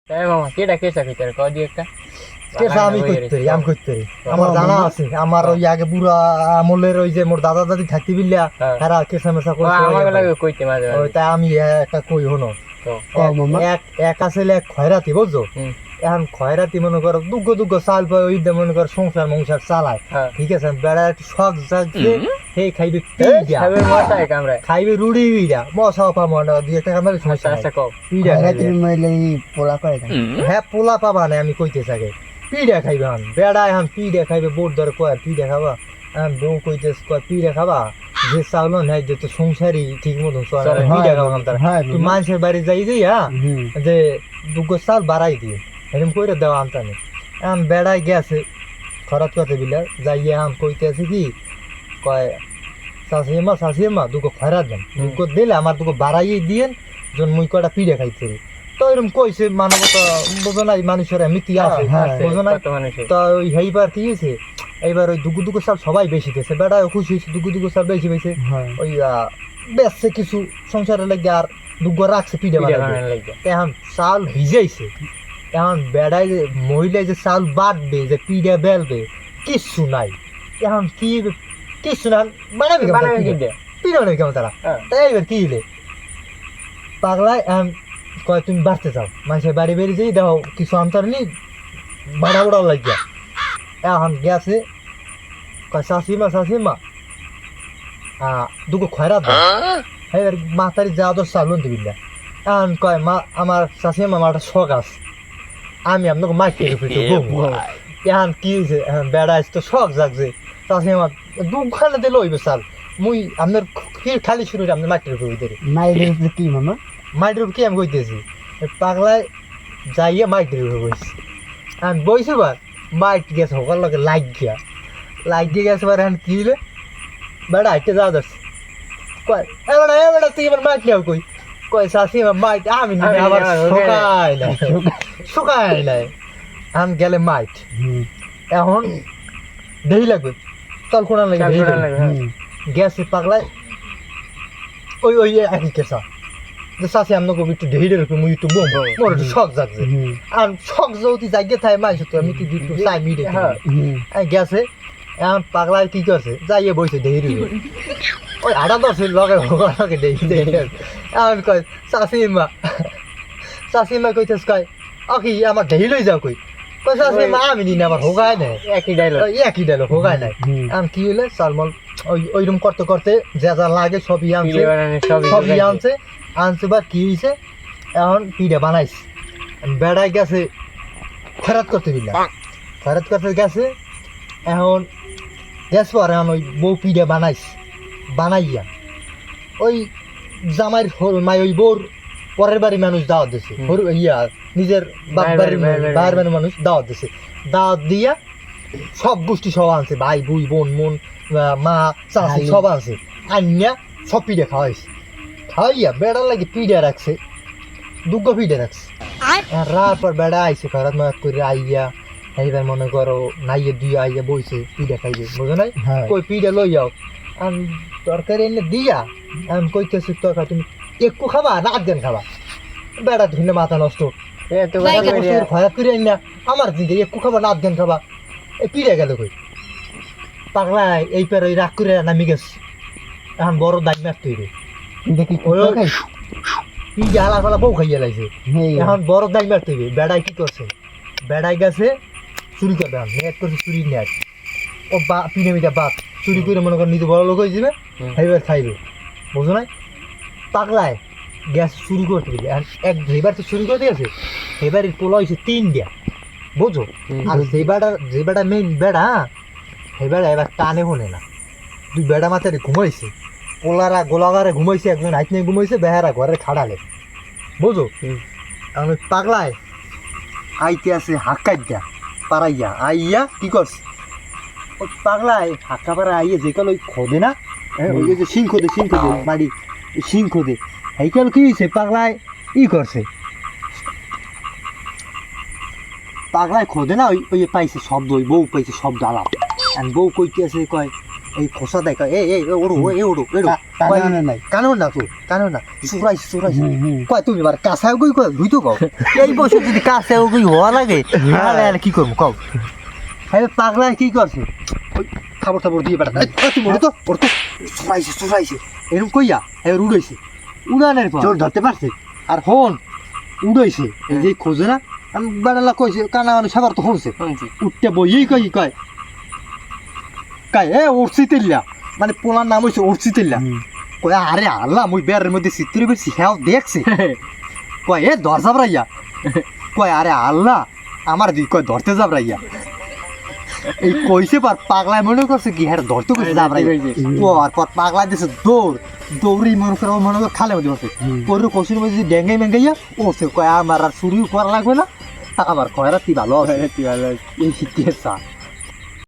মামা কেটা কেসা খেতে কয় দিয়ে একটা কেসা আমি করতে পারি আমার জানা আছে আমার ওই আগে বুড়া আমলের ওই যে মোর দাদা দাদি থাকতে বিল্লা তারা কেসা মেসা আমার লাগে কইতে মাঝে ওই তাই আমি একটা কই হনো এক এক আসলে এক খয়রাতি বুঝছো এখন খয়রাতি মনে করো দুগ্গ চাল পায় ওই মনে করো সংসার মংসার চালায় ঠিক আছে বেড়া একটু শখ জাগছে সেই খাইবে খাইবে রুড়ি বিড়া মশা পাবো না 2 টাকা মানে সমস্যা হ্যাঁ পোলা পাবা না আমি কইতে চাই পিড়া খাইবে এখন বেড়া এখন পিড়া খাইবে বোর ধরে কয় পিড়া খাবা এখন বউ কইতে কয় পিড়া খাবা যে চাউল নাই যে তো সংসারই ঠিক মতন চলে পিড়া খাবা তারা তুই মানুষের বাড়ি যাই হ্যাঁ যে দুগ্গ চাল বাড়াই দিয়ে এরকম করে দেওয়া আনতানি এখন বেড়াই গেছে খরাত কথা বিলা যাইয়ে এখন কইতে আছে কি কয় শাশিমা দুগো খরাত দেন দুগো দিলে আমার দুগো বাড়াইয়ে দিয়েন যখন মুই কটা পিড়া খাইতে তো এরকম কইছে মানবতা বোঝো নাই মানুষের এমনিতেই আছে বোঝো না তো ওই এইবার কি হয়েছে এইবার ওই দুগো চাল সবাই বেশি দিয়েছে বেড়া খুশি হয়েছে দুগো চাল বেশি পেয়েছে ওই বেচছে কিছু সংসারে লেগে আর দুগো রাখছে পিড়া এখন চাল ভিজাইছে এখন বেড়াই মহিলায় যে চাল বাটবে যে পিড়া বেলবে কিচ্ছু নাই এখন কি কিচ্ছু না বানাবি পিড়া নেই কেমন তারা তাই এবার কি হলে পাগলায় এখন কয় তুমি বাড়তে যাও মানুষের বাড়ি বেরিয়ে যাই দেখো কিছু আনতার নি বাড়া উড়াও লাগিয়া এখন গেছে কয় শাশিমা দুগো খয়রাত এবার মাতারি যা তোর চালুন দিবিল্লা এখন কয় মা আমার শাশিমা আমার একটা শখ আছে আমি আপনাকে মাইকে এখন কি হয়েছে এখন বেড়া তো শখ জাগছে শাশিমা দুখানে দিলে হইবে চাল মুই আপনার খালি শুরু আপনার মাইকের উপরে দেরি মাইকের কি মামা মাইকের উপর কি আমি কইতেছি পাগলায় যাইয়া মাইকের উপরে বসছি আমি বইছি বার মাইক গেছে হোকার লগে লাইক গিয়ে গেছে বার এখন কি হলে বেড়া হাইটে যাওয়া যাচ্ছে কয় বেড়া তুই আমার মাইক নেও কই কয় শাশি আমার মাইক আমি আবার শুকায় নাই এখন গেলে মাইক এখন দেরি লাগবে চল কোনা লাগে গেছে পাগলায় ওই ওই একই কেসা শাশি আপনাকে একটু ঢেড়ে রূপে মুই একটু বোম মোর একটু শখ যাচ্ছে আর শখ যদি জায়গা থাকে মাইস তো আমি কি একটু চাই মিটে গেছে এখন পাগলায় কি করছে যাইয়ে বইছে ঢেড়ে ওই আড়া দশের লগে লগে দেখি এখন কয় শাশিমা কইতেছ কয় কি আমার ঢেড়ে লই যাও কই কয় শাশিমা আমি নি না আমার হোগায় নাই একই ডাইলগ হোগায় নাই এখন কি হলে সালমল ওইরকম করতে করতে যা যা লাগে সবই আনছে আনছে বা কি হয়েছে এখন পিঠা বানাইছে বেড়াই গেছে খরাত করতে দিলাম খরাত করতে গেছে এখন গ্যাস পর এখন ওই বউ পিঠা বানাইয়া ওই জামাইয়ের মাই ওই বউর পরের বাড়ি মানুষ দাওয়াত দিছে নিজের বাইরের বাড়ির মানুষ দাওয়াত দিছে দাওয়াত দিয়া সব গোষ্ঠী সব আনছে ভাই বুই বোন মন মা চাষি সব আনছে আনিয়া সব পিঠা খাওয়াইছে খাইয়া বেড়া লাগে পিড়া রাখছে দুগ্গ পিড়া রাখছে রাত পর বেড়া আইছে খরাত মাত করে আইয়া এইবার মনে করো নাইয়ে দুই আইয়া বইছে পিড়া খাইবে বুঝো নাই কই পিড়া লই যাও আমি তরকারি এনে দিয়া আমি কইতেছি তরকারি তুমি একটু খাবা না আধ খাবা বেড়া ধুলে মাথা নষ্ট খরাত করে আইনা আমার দিকে একটু খাবা না আধ খাবা এই পিড়া গেল কই পাগলা এই পের ওই রাগ করে নামি গেছে এখন বড় দাগ মাছ তৈরি দেখি পিঠা হালা ফালা বউ খাইয়া লাইছে এখন বড় দাই মারতে হবে বেড়াই কি করছে বেড়াই গেছে চুরি করবে নেট করছে চুরি নেট ও পিঠে মিঠা বাপ চুরি করে মনে কর নিজে বড় লোক হয়ে যাবে এইবার খাইবে বুঝো নাই পাগলায় গ্যাস চুরি করতে দিবে এক এবার তো চুরি করতে গেছে এবার পোলা হয়েছে 3টা বুঝো আর যে বেড়া মেইন বেড়া সেই বেড়া এবার টানে হনে না 2 বেড়া মাথায় ঘুমাইছে পোলারা গোলাগারে ঘুমাইছে একজন হাইট নিয়ে ঘুমাইছে বেহারা ঘরের খাড়ালে বুঝো এখন ওই পাগলায় আইতে আছে হাক্কাইয়া পাড়াইয়া আইয়া কি করছে ওই পাগলায় হাক্কা পাড়া আইয়া যেকাল ওই খোদে না ওই যে শিং খোদে বাড়ি শিং খোদে এইকাল কি হয়েছে পাগলায় ই করছে পাগলায় খোদে না ওই ওই পাইছে শব্দ ওই বউ পাইছে শব্দ আলাপ বউ কইতে আছে কয় এই খোসা দেখ এই ওড়ো নাই কানো না তো কানো না সুরাইছে কয় তুমি এবার কাঁচাও কই কয় ধুইতো কও এই বছর যদি কাঁচাও কই হওয়া লাগে তাহলে আর কি করবো কও হ্যাঁ পাগলা কি করছে ওই খাবার দিয়ে বেড়া তুমি ওর তো সুরাইছে এরকম কইয়া হ্যাঁ উড়াইছে উড়ানের পর চোর ধরতে পারছে আর হন উড়াইছে এই যে খোঁজে না আমি বেড়ালা কইছে কানা মানে সবার তো হচ্ছে শুনছি উঠতে বইয়েই কয় এ উঠছি তেল্লা মানে পোলার নাম হয়েছে উঠছি তেল্লা কয় আরে আল্লাহ মুই বেড়ের মধ্যে চিত্রে বেরছি হ্যাঁ দেখছে কয় এ ধর যাবরাইয়া কয় আরে আল্লাহ আমার দিক কয় ধরতে যাবরাইয়া এই কইছে পার পাগলায় মনে করছে কি হ্যাঁ ধরতে কইছে যাবরাইয়া পর পাগলা দিছে দৌড়ি মনে করে খালে মধ্যে বসে পরে কষির মধ্যে যদি ডেঙ্গাই মেঙ্গাইয়া ও সে কয় আমার আর চুরিও করা লাগবে না আমার কয়রা তি ভালো আছে ভালো এই শিখতে